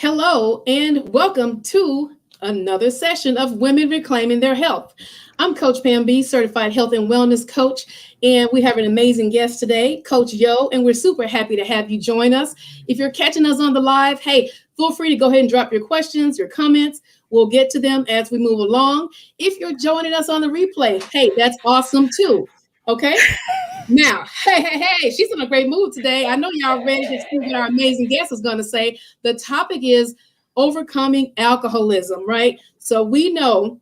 Hello, and welcome to another session of Women Reclaiming Their Health. I'm Coach Pam B, certified health and wellness coach, and we have an amazing guest today, Coach Yo, and we're super happy to have you join us. If you're catching us on the live, hey, feel free to go ahead and drop your questions, your comments. We'll get to them as we move along. If you're joining us on the replay, hey, that's awesome too. Okay? Now, hey, she's in a great mood today. I know y'all ready to see what our amazing guest is going to say. The topic is overcoming alcoholism, right? So we know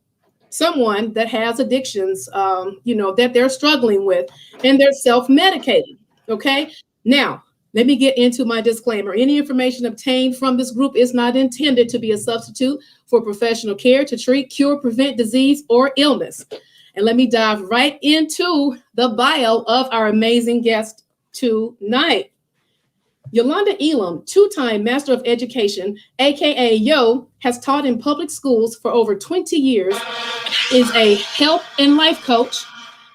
someone that has addictions, that they're struggling with, and they're self-medicating, okay? Now, let me get into my disclaimer. Any information obtained from this group is not intended to be a substitute for professional care to treat, cure, prevent disease or illness. And let me dive right into the bio of our amazing guest tonight. Yolanda Elam, two-time Master of Education, aka Yo, has taught in public schools for over 20 years, is a health and life coach,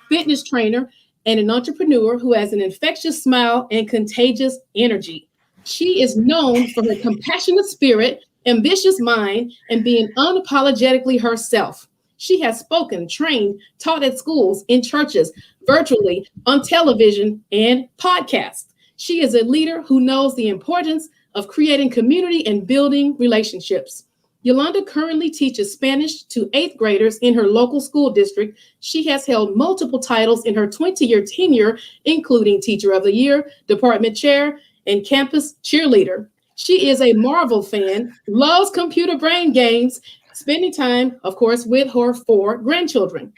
fitness trainer, and an entrepreneur who has an infectious smile and contagious energy. She is known for her compassionate spirit, ambitious mind, and being unapologetically herself. She has spoken, trained, taught at schools, in churches, virtually, on television, and podcasts. She is a leader who knows the importance of creating community and building relationships. Yolanda currently teaches Spanish to eighth graders in her local school district. She has held multiple titles in her 20-year tenure, including Teacher of the Year, Department Chair, and Campus Cheerleader. She is a Marvel fan, loves computer brain games, spending time, of course, with her 4 grandchildren.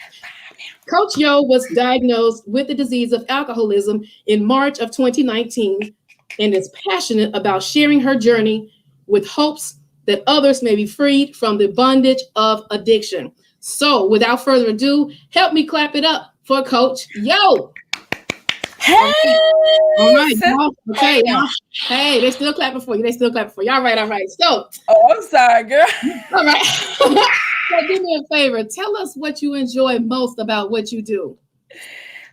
Coach Yo was diagnosed with the disease of alcoholism in March of 2019 and is passionate about sharing her journey with hopes that others may be freed from the bondage of addiction. So without further ado, help me clap it up for Coach Yo. Hey! All right, y'all. Okay, y'all. Hey, they still clapping for you. All right. So, I'm sorry, girl. All right. So do me a favor. Tell us what you enjoy most about what you do.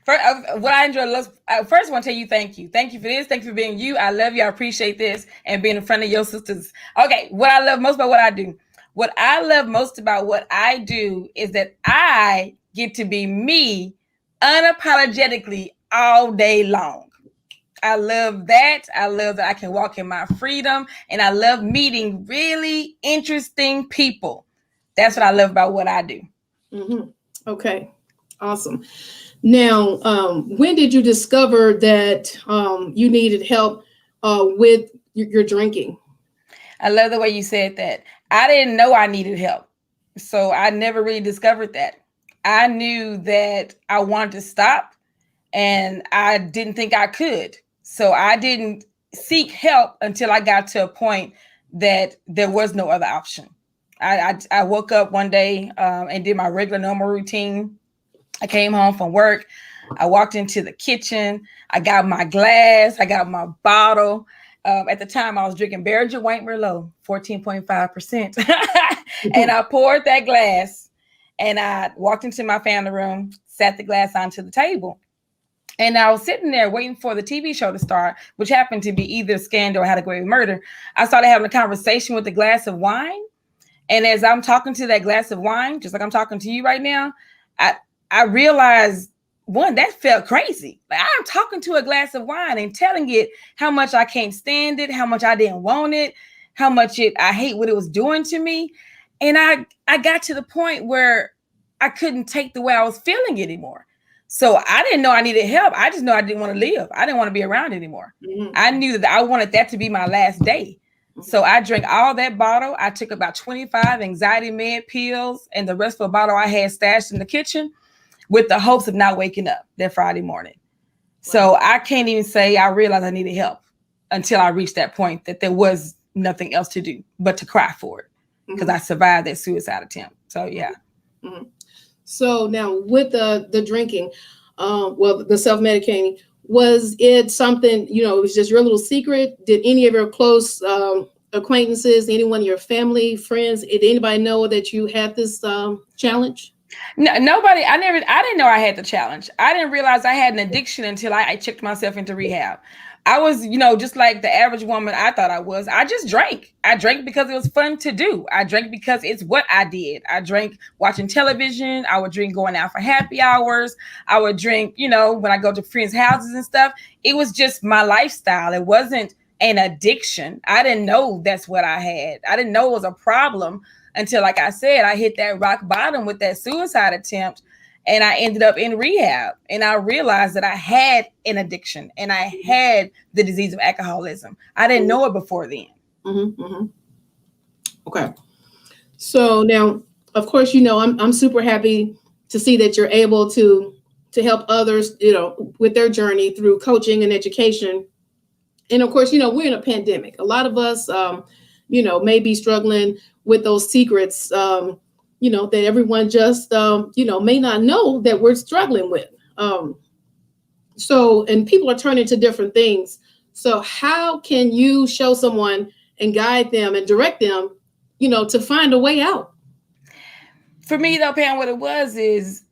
What I enjoy most, first I want to tell you thank you. Thank you for this. Thank you for being you. I love you. I appreciate this and being in front of your sisters. Okay, what I love most about what I do. What I love most about what I do is that I get to be me unapologetically all day long. I love that. I love that I can walk in my freedom, and I love meeting really interesting people. That's what I love about what I do. Mm-hmm. Okay, awesome. Now, when did you discover that you needed help with your drinking? I love the way you said that. I didn't know I needed help, so I never really discovered that. I knew that I wanted to stop, and I didn't think I could. So I didn't seek help until I got to a point that there was no other option. I woke up one day and did my regular normal routine. I came home from work. I walked into the kitchen. I got my glass. I got my bottle. At the time, I was drinking Berger White Merlot, 14.5%. And I poured that glass, and I walked into my family room, sat the glass onto the table. And I was sitting there waiting for the TV show to start, which happened to be either Scandal or How to Get Away with Murder. I started having a conversation with a glass of wine. And as I'm talking to that glass of wine, just like I'm talking to you right now, I realized, one, that felt crazy. Like, I'm talking to a glass of wine and telling it how much I can't stand it, how much I didn't want it, how much I hate what it was doing to me. And I got to the point where I couldn't take the way I was feeling anymore. So I didn't know I needed help. I just know I didn't want to live. I didn't want to be around anymore. Mm-hmm. I knew that I wanted that to be my last day. So I drank all that bottle. I took about 25 anxiety med pills, and the rest of the bottle I had stashed in the kitchen with the hopes of not waking up that Friday morning. Wow. So I can't even say I realized I needed help until I reached that point that there was nothing else to do but to cry for it, because I survived that suicide attempt. So, yeah. Mm-hmm. So now with the drinking, the self-medicating, was it something, it was just your little secret? Did any of your close acquaintances, anyone in your family, friends, did anybody know that you had this challenge? No, nobody. I didn't know I had the challenge. I didn't realize I had an addiction until I checked myself into rehab. I was, just like the average woman I thought I was. I just drank. I drank because it was fun to do. I drank because it's what I did. I drank watching television. I would drink going out for happy hours. I would drink, when I go to friends' houses and stuff. It was just my lifestyle. It wasn't an addiction. I didn't know that's what I had. I didn't know it was a problem until, like I said, I hit that rock bottom with that suicide attempt. And I ended up in rehab, and I realized that I had an addiction and I had the disease of alcoholism. I didn't know it before then. Mm-hmm, mm-hmm. Okay. So now, of course, I'm super happy to see that you're able to help others, with their journey through coaching and education. And of course, we're in a pandemic. A lot of us, may be struggling with those secrets, that everyone just, may not know that we're struggling with. And people are turning to different things. So how can you show someone and guide them and direct them, to find a way out? For me, though, Pam, what it was is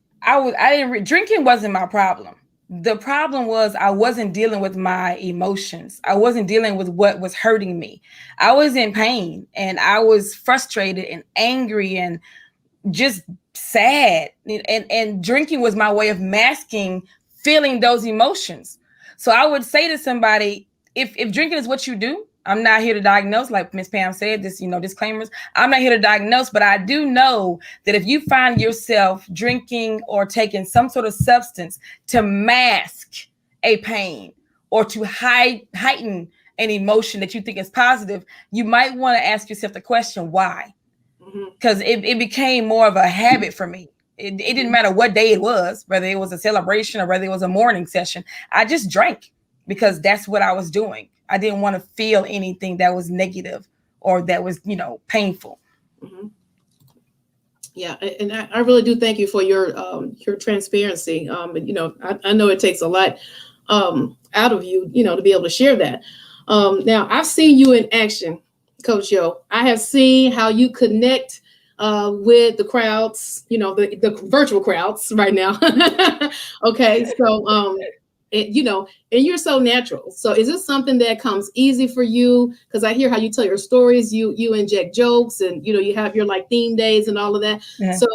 drinking wasn't my problem. The problem was I wasn't dealing with my emotions. I wasn't dealing with what was hurting me. I was in pain, and I was frustrated and angry and just sad. And drinking was my way of masking feeling those emotions. So I would say to somebody, if drinking is what you do, I'm not here to diagnose, like Miss Pam said, disclaimers. I'm not here to diagnose, but I do know that if you find yourself drinking or taking some sort of substance to mask a pain or to heighten an emotion that you think is positive, you might want to ask yourself the question, why? Because it became more of a habit for me. It didn't matter what day it was, whether it was a celebration or whether it was a morning session. I just drank because that's what I was doing. I didn't want to feel anything that was negative or that was, painful. Mm-hmm. Yeah, and I really do thank you for your transparency. I know it takes a lot out of you, to be able to share that. Now, I've seen you in action, Coach Yo. I have seen how you connect with the crowds, the virtual crowds right now. Okay, so and you're so natural. So is this something that comes easy for you? Because I hear how you tell your stories, you inject jokes, and you have your like theme days and all of that. Yeah. So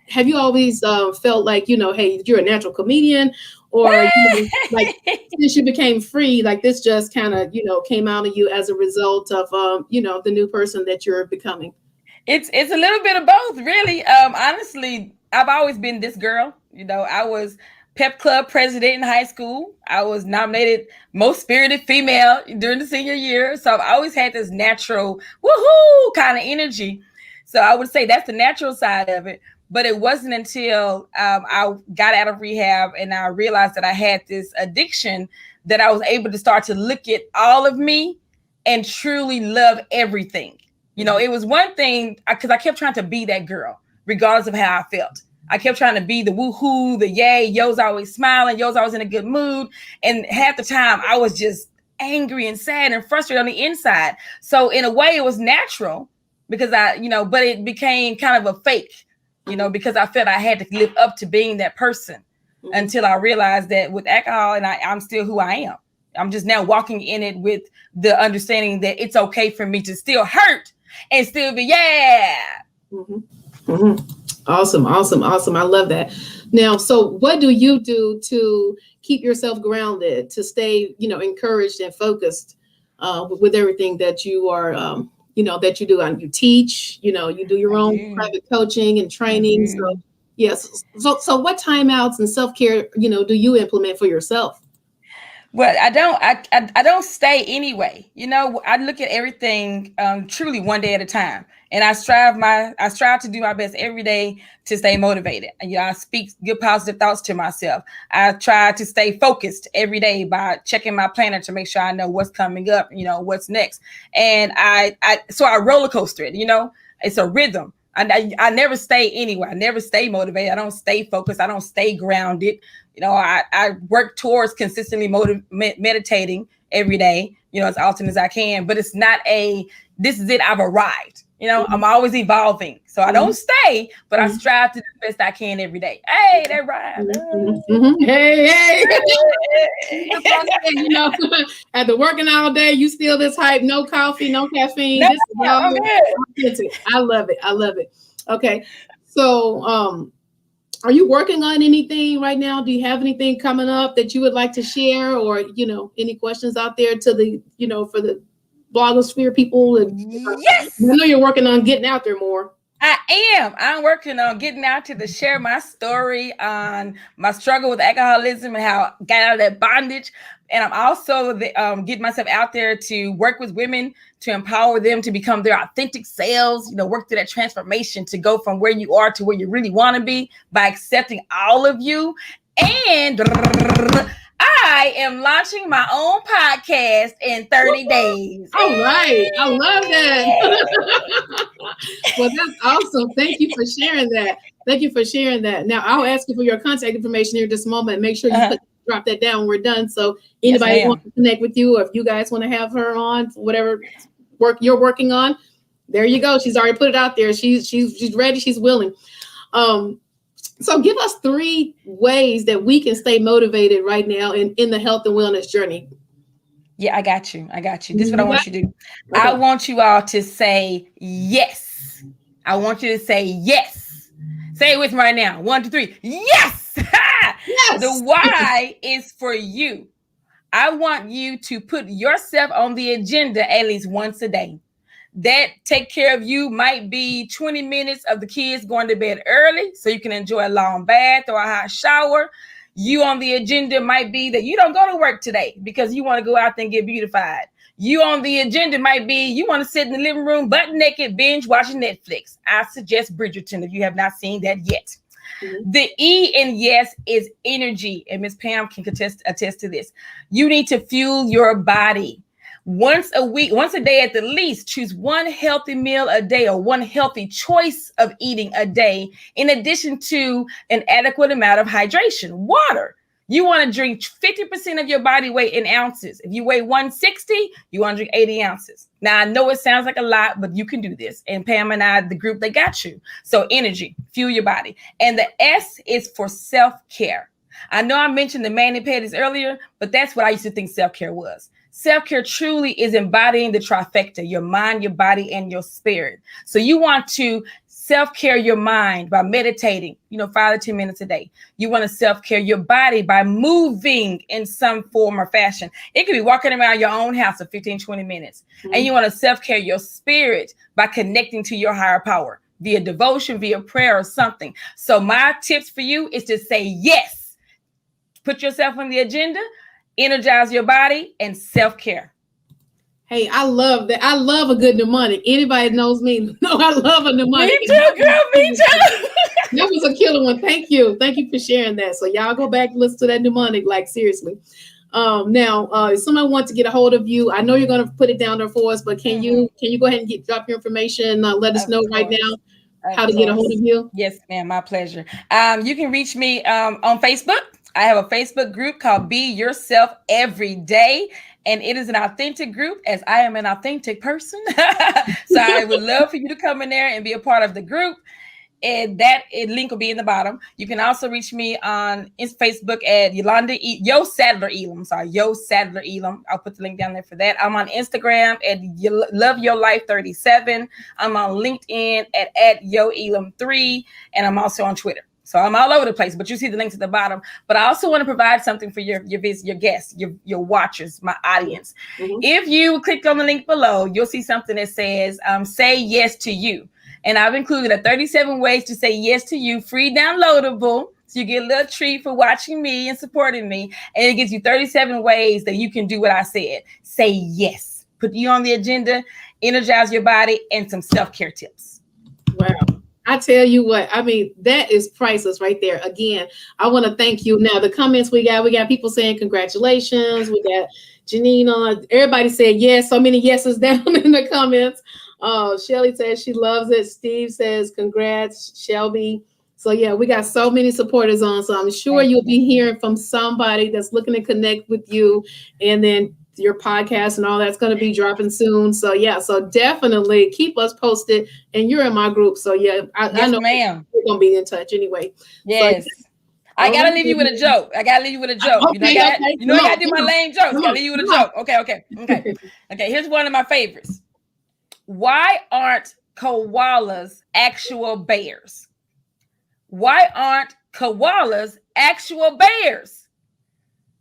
have you always felt like hey, you're a natural comedian, or like since you became free, like this just kind of came out of you as a result of the new person that you're becoming? It's a little bit of both, really. Honestly, I've always been this girl. I was pep club president in high school. I was nominated most spirited female during the senior year. So I've always had this natural woohoo kind of energy. So I would say that's the natural side of it. But it wasn't until I got out of rehab and I realized that I had this addiction that I was able to start to look at all of me and truly love everything. It was one thing because I kept trying to be that girl, regardless of how I felt. I kept trying to be the woohoo, the yay, yo's always smiling, yo's always in a good mood. And half the time I was just angry and sad and frustrated on the inside. So in a way it was natural because but it became kind of a fake, because I felt I had to live up to being that person until I realized that with alcohol and I'm still who I am. I'm just now walking in it with the understanding that it's okay for me to still hurt and still be, yeah. Mm-hmm. Mm-hmm. Awesome. I love that. Now, so what do you do to keep yourself grounded, to stay, encouraged and focused with everything that you are, that you do? And you teach, you do your own private coaching and training. Mm-hmm. So, yes. So what timeouts and self-care, do you implement for yourself? Well, I don't stay anyway. I look at everything truly one day at a time. And I strive to do my best every day to stay motivated. I speak good positive thoughts to myself. I try to stay focused every day by checking my planner to make sure I know what's coming up, what's next. And I roller coaster it, it's a rhythm. I never stay anywhere. I never stay motivated. I don't stay focused. I don't stay grounded. I work towards consistently meditating every day, as often as I can, but it's not this is it, I've arrived. I'm always evolving. So I don't stay, but I strive to do the best I can every day. Hey, that rhyme. Hey. After working all day, you still this hype, no coffee, no caffeine. No, This is all authentic. I love it. Okay. So are you working on anything right now? Do you have anything coming up that you would like to share, or any questions out there to the for the blogosphere people? Yes, I know you're working on getting out there more. I'm working on getting out to share my story on my struggle with alcoholism and how I got out of that bondage. And I'm also getting myself out there to work with women to empower them to become their authentic selves, work through that transformation to go from where you are to where you really want to be by accepting all of you. And I am launching my own podcast in 30 days. All right. I love that. Well, that's awesome. Thank you for sharing that. Now, I'll ask you for your contact information here in just a moment. Make sure you drop that down when we're done. So anybody wants to connect with you, or if you guys want to have her on, whatever work you're working on, there you go. She's already put it out there. She's ready. She's willing. So give us 3 ways that we can stay motivated right now in the health and wellness journey. Yeah, I got you. This is what I want you to do. Okay. I want you all to say yes. I want you to say yes. Say it with me right now. 1, 2, 3. Yes. Yes. The why is for you. I want you to put yourself on the agenda at least once a day. That take care of you might be 20 minutes of the kids going to bed early so you can enjoy a long bath or a hot shower. You on the agenda might be that you don't go to work today because you want to go out there and get beautified. You on the agenda might be you want to sit in the living room butt naked, binge watching Netflix. I suggest Bridgerton if you have not seen that yet. Mm-hmm. The E in yes is energy, and Miss Pam can attest to this. You need to fuel your body. Once a week, once a day at the least, choose one healthy meal a day or one healthy choice of eating a day, in addition to an adequate amount of hydration. Water. You want to drink 50% of your body weight in ounces. If you weigh 160, you want to drink 80 ounces. Now, I know it sounds like a lot, but you can do this. And Pam and I, the group, they got you. So energy, fuel your body. And the S is for self-care. I know I mentioned the mani-pedis earlier, but that's what I used to think self-care was. Self-care truly is embodying the trifecta, your mind, your body, and your spirit. So you want to self-care your mind by meditating, 5 to 10 minutes a day. You want to self-care your body by moving in some form or fashion. It could be walking around your own house for 15, 20 minutes. Mm-hmm. And you want to self-care your spirit by connecting to your higher power via devotion, via prayer or something. So my tips for you is to say yes. Put yourself on the agenda. Energize your body and self-care. Hey, I love that. I love a good mnemonic. Anybody knows me know I love a mnemonic. Me too, girl. Me too. That was a killer one. Thank you for sharing that. So y'all go back and listen to that mnemonic. Like seriously. Now, if someone wants to get a hold of you, I know you're going to put it down there for us, but can you go ahead and drop your information? Let us know right now how to get a hold of you. Yes, ma'am. My pleasure. You can reach me on Facebook. I have a Facebook group called Be Yourself Every Day, and it is an authentic group as I am an authentic person. So I would love for you to come in there and be a part of the group. And that link will be in the bottom. You can also reach me on Facebook at Yo Sadler Elam. I'll put the link down there for that. I'm on Instagram at Love Your Life 37. I'm on LinkedIn at Yo Elam 3, and I'm also on Twitter. So I'm all over the place, but you see the links at the bottom. But I also want to provide something for your guests, your watchers, my audience. Mm-hmm. If you click on the link below, you'll see something that says, say yes to you. And I've included a 37 ways to say yes to you, free downloadable. So you get a little treat for watching me and supporting me. And it gives you 37 ways that you can do what I said. Say yes. Put you on the agenda, energize your body, and some self-care tips. Wow. I tell you what, I mean, that is priceless right there. Again, I want to thank you. Now, the comments we got people saying congratulations. We got Janine on. Everybody said yes. So many yeses down in the comments. Shelly says she loves it. Steve says congrats, Shelby. So yeah, we got so many supporters on. So I'm sure you'll be hearing from somebody that's looking to connect with you. And then your podcast and all that's going to be dropping soon. So yeah, so definitely keep us posted. And you're in my group, so yeah, I know ma'am. we're gonna be in touch anyway. Yes. So, I gotta leave you with a joke. I gotta do my lame jokes. Gotta leave you with a joke. Okay. Here's one of my favorites. Why aren't koalas actual bears? Why aren't koalas actual bears?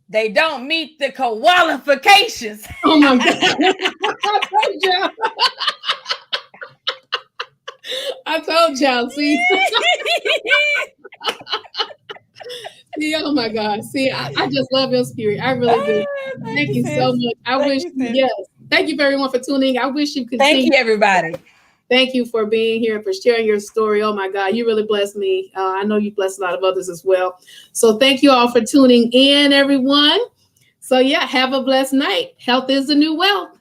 They don't meet the qualifications. Oh my God. I told y'all, see? See, oh my God. See, I just love your spirit. I really do. Thank you so much. Thank you for everyone for tuning in. I wish you could Thank you, everybody. Thank you for being here and for sharing your story. Oh my God, you really blessed me. I know you blessed a lot of others as well. So thank you all for tuning in, everyone. So yeah, have a blessed night. Health is the new wealth.